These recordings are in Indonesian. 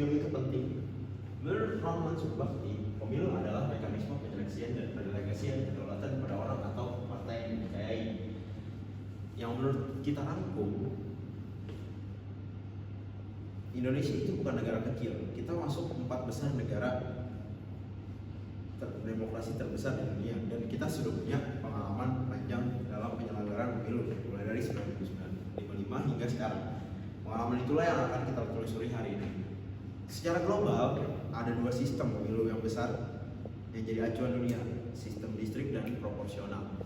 pemilu itu penting? Menurut Rahman Surbakti, pemilu adalah mekanisme penyeleksian dan pendelegasian kedaulatan pada orang atau partai yang dipercayai. Yang menurut kita rangkum, Indonesia itu bukan negara kecil. Kita masuk 4 besar negara demokrasi terbesar di dunia, dan kita sudah punya pengalaman panjang dalam penyelenggaraan pemilu mulai dari 1955 hingga sekarang. Pengalaman itulah yang akan kita telusuri hari ini. Secara global ada 2 sistem pemilu yang besar yang jadi acuan dunia, sistem distrik dan proporsional.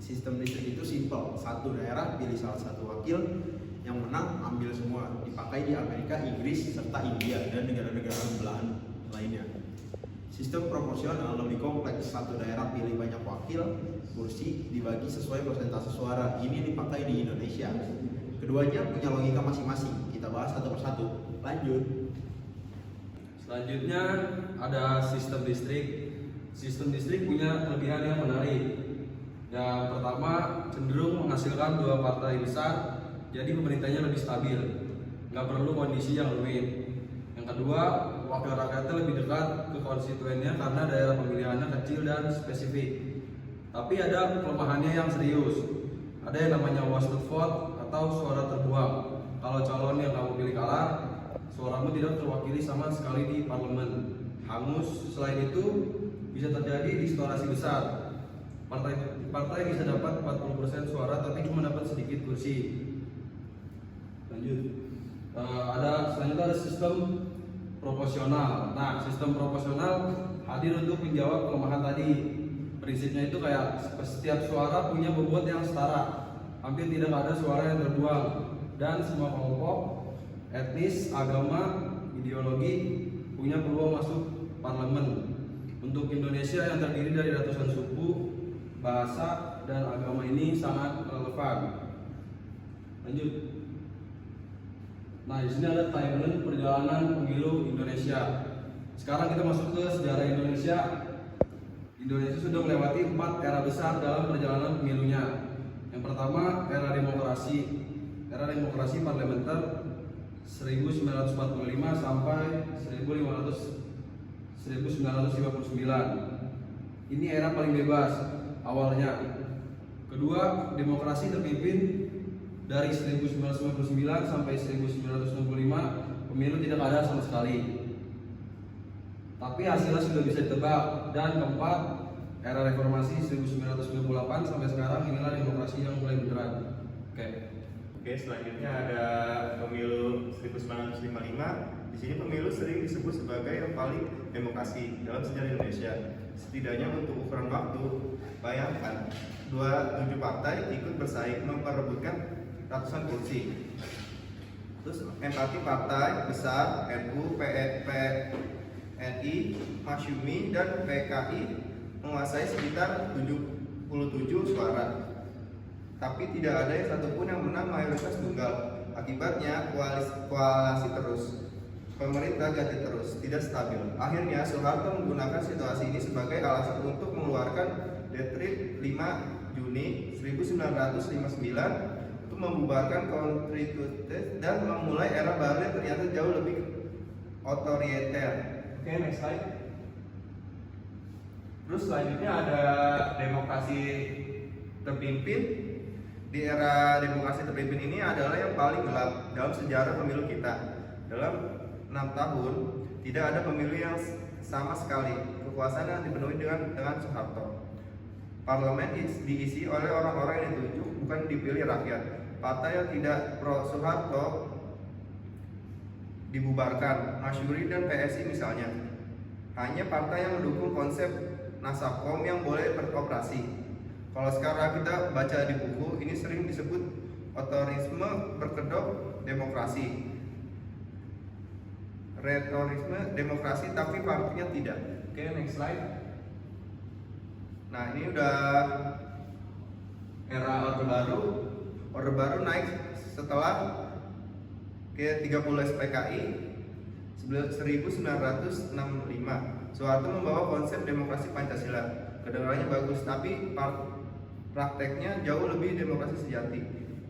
Sistem distrik itu simpel, satu daerah pilih salah satu wakil, yang menang ambil semua. Dipakai di Amerika, Inggris, serta India dan negara-negara belahan lainnya. Sistem proporsional lebih kompleks, satu daerah pilih banyak wakil, kursi dibagi sesuai persentase suara. Ini dipakai di Indonesia. Keduanya punya logika masing-masing. Kita bahas satu persatu. Lanjut. Selanjutnya ada sistem distrik. Sistem distrik punya kelebihan yang menarik. Yang pertama, cenderung menghasilkan 2 partai besar, jadi pemerintahnya lebih stabil, nggak perlu kondisi yang rumit. Yang kedua, wakil rakyatnya lebih dekat ke konstituennya karena daerah pemilihannya kecil dan spesifik. Tapi ada kelemahannya yang serius. Ada yang namanya wasted vote atau suara terbuang. Kalau calon yang kamu pilih kalah, suaramu tidak terwakili sama sekali di parlemen. Hangus. Selain itu, bisa terjadi distorsi besar. Partai bisa dapat 40% suara tapi cuma dapat sedikit kursi. Lanjut. Selanjutnya ada sistem proporsional. Nah, sistem proporsional hadir untuk menjawab kelemahan tadi. Prinsipnya itu kayak setiap suara punya bobot yang setara. Hampir tidak ada suara yang terbuang, dan semua kelompok, etnis, agama, ideologi punya peluang masuk parlemen. Untuk Indonesia yang terdiri dari ratusan suku, bahasa, dan agama ini sangat relevan. Lanjut. Nah, di sini ada timeline perjalanan pemilu Indonesia. Sekarang kita masuk ke sejarah Indonesia. Indonesia sudah melewati 4 era besar dalam perjalanan pemilunya. Yang pertama, era demokrasi. Era demokrasi parlementer 1945 sampai 1959. Ini era paling bebas awalnya. Kedua, demokrasi terpimpin dari 1999 sampai 1965, pemilu tidak ada sama sekali. Tapi hasilnya sudah bisa ditebak. Dan keempat, era reformasi 1998 sampai sekarang, inilah demokrasi yang mulai beneran. Oke, selanjutnya ada pemilu 1955. Di sini pemilu sering disebut sebagai yang paling demokrasi dalam sejarah Indonesia. Setidaknya untuk ukuran waktu, bayangkan 27 partai ikut bersaing memperebutkan ratusan kursi. Terus empati partai besar NU, PNI, Masyumi, dan PKI menguasai sekitar 77 suara. Tapi tidak ada yang satupun yang menang mayoritas tunggal. Akibatnya koalisi terus, pemerintah ganti terus, tidak stabil. Akhirnya Soeharto menggunakan situasi ini sebagai alasan untuk mengeluarkan Dekret 5 Juni 1959 untuk membubarkan konstitusi dan memulai era baru yang ternyata jauh lebih otoriter. Oke, next slide. Terus selanjutnya ada demokrasi Terpimpin. Di era demokrasi terpimpin ini adalah yang paling gelap dalam sejarah pemilu kita. Dalam 6 tahun tidak ada pemilu yang sama sekali. Kekuasaan yang dipenuhi dengan Soeharto. Parlemen diisi oleh orang-orang yang ditunjuk, bukan dipilih rakyat. Partai yang tidak pro Soeharto dibubarkan, Masyuri dan PSI misalnya. Hanya partai yang mendukung konsep Nasakom yang boleh beroperasi. Kalau sekarang kita baca di buku, ini sering disebut otorisme berkedok demokrasi. Retorisme demokrasi tapi partinya tidak. Oke, next slide. Nah, ini udah era Orde Baru. Orde Baru naik setelah ke 30 SPKI 1965. Soeharto membawa konsep demokrasi Pancasila. Kedengarannya bagus, tapi prakteknya jauh lebih demokrasi sejati.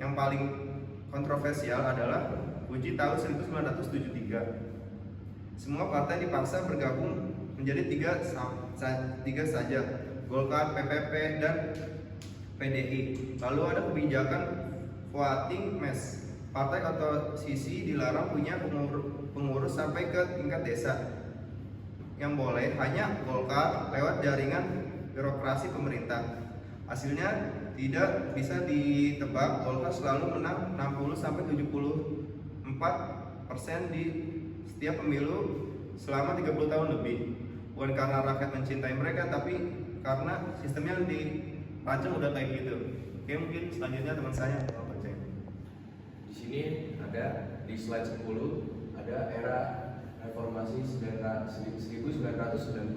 Yang paling kontroversial adalah uji tahun 1973. Semua partai dipaksa bergabung menjadi tiga saja, Golkar, PPP, dan PDI. Lalu ada kebijakan voting mass. Partai atau sisi dilarang punya pengurus sampai ke tingkat desa. Yang boleh hanya Golkar lewat jaringan birokrasi pemerintah. Hasilnya tidak bisa ditebak, Golkar selalu menang 60-74% di setiap pemilu selama 30 tahun lebih. Bukan karena rakyat mencintai mereka, tapi karena sistemnya dirancang udah kayak gitu. Oke, mungkin selanjutnya teman saya mau baca. Di sini ada di slide 10 ada era reformasi 1998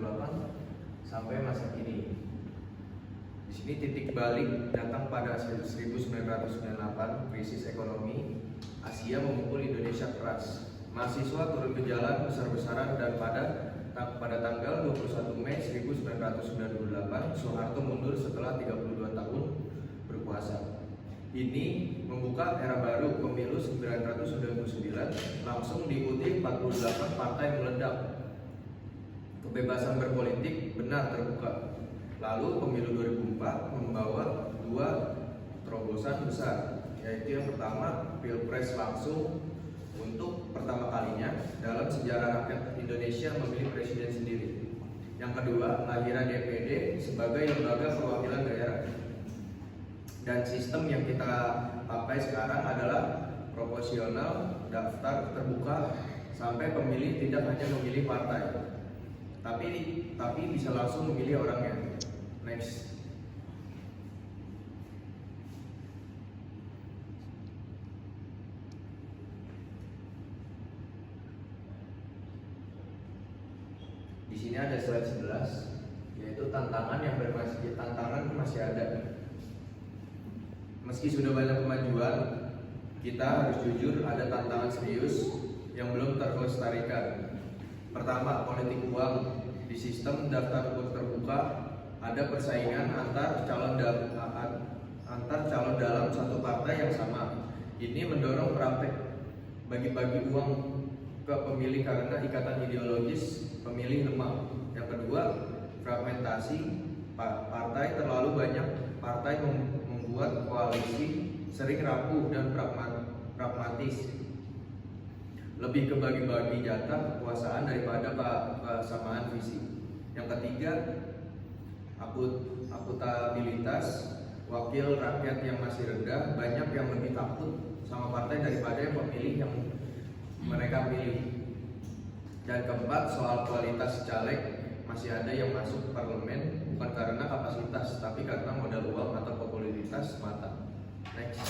sampai masa kini. Di sini titik balik datang pada 1998, krisis ekonomi Asia memukul Indonesia keras. Mahasiswa turun ke jalan besar-besaran dan pada tanggal 21 Mei 1998 Soeharto mundur setelah 32 tahun berkuasa. Ini membuka era baru, pemilu 1999 langsung diikuti 48 partai meledak. Kebebasan berpolitik benar terbuka. Lalu pemilu 2004 membawa dua terobosan besar, yaitu yang pertama pilpres langsung untuk pertama kalinya dalam sejarah rakyat Indonesia memilih presiden sendiri. Yang kedua, lahirnya DPD sebagai lembaga perwakilan daerah. Dan sistem yang kita pakai sekarang adalah proporsional, daftar terbuka, sampai pemilih tidak hanya memilih partai, tapi bisa langsung memilih orangnya. Next. Di sini ada slide 11, yaitu tantangan masih ada. Meski sudah banyak kemajuan, kita harus jujur ada tantangan serius yang belum terlestarikan. Pertama, politik uang. Di sistem daftar terbuka ada persaingan antar calon dalam satu partai yang sama. Ini mendorong praktek bagi-bagi uang ke pemilih karena ikatan ideologis pemilih lemah. Yang kedua, fragmentasi partai. Terlalu banyak partai membuat koalisi sering rapuh dan pragmatis, lebih ke bagi-bagi jatah kekuasaan daripada kesamaan visi. Yang ketiga, akutabilitas wakil rakyat yang masih rendah. Banyak yang lebih takut sama partai daripada yang pemilih yang mereka pilih. Dan keempat, soal kualitas caleg. Masih ada yang masuk parlemen bukan karena kapasitas, tapi karena modal uang atau popularitas semata. Next.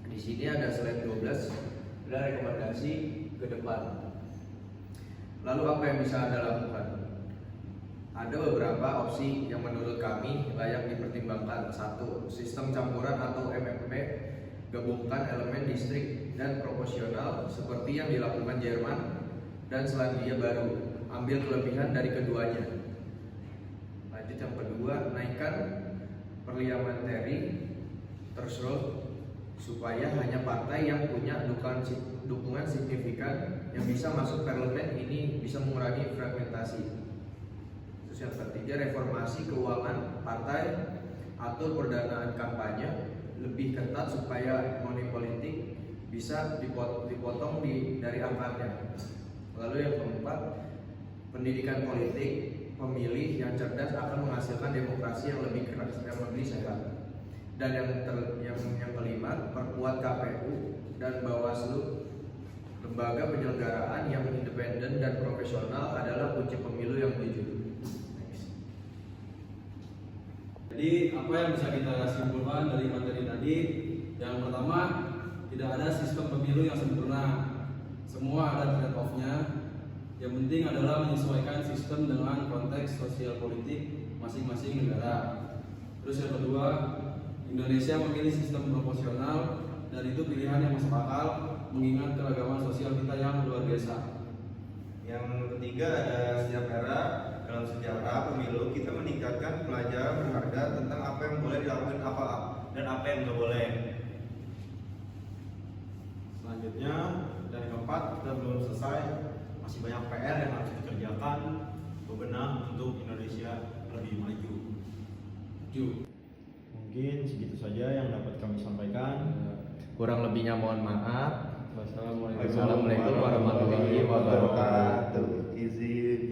Di sini ada slide 12, ada rekomendasi ke depan. Lalu apa yang bisa Anda lakukan? Ada beberapa opsi yang menurut kami layak dipertimbangkan. 1. Sistem campuran atau MMP, gabungkan elemen distrik dan proporsional seperti yang dilakukan Jerman dan Selandia Baru. Ambil kelebihan dari keduanya. Lanjut yang kedua, naikkan parliamentary threshold supaya hanya partai yang punya dukungan signifikan yang bisa masuk parlemen. Ini bisa mengurangi fragmentasi. Terus yang ketiga, reformasi keuangan partai, atur pendanaan kampanye lebih ketat supaya money politik bisa dipotong dari akarnya. Lalu yang keempat, pendidikan politik pemilih yang cerdas akan menghasilkan demokrasi yang lebih keras, yang lebih sehat. Dan yang kelima, perkuat KPU dan Bawaslu. Lembaga penyelenggaraan yang independen dan profesional adalah kunci pemilu yang jujur. Next. Jadi apa yang bisa kita simpulkan dari materi tadi? Yang pertama, tidak ada sistem pemilu yang sempurna. Semua ada trade-off-nya. Yang penting adalah menyesuaikan sistem dengan konteks sosial politik masing-masing negara. Terus yang kedua, Indonesia memilih sistem proporsional dan itu pilihan yang masuk akal mengingat keragaman sosial kita yang luar biasa. Yang ketiga, ada setiap era dalam sejarah pemilu kita meningkatkan pelajaran berharga tentang apa yang boleh dilakukan dan apa yang nggak boleh. Selanjutnya dan keempat, kita belum selesai, masih banyak PR yang harus dikerjakan, bebenah untuk Indonesia lebih maju. Mungkin segitu saja yang dapat kami sampaikan. Kurang lebihnya mohon maaf. Wassalamualaikum. Wassalamualaikum warahmatullahi wabarakatuh. Izin.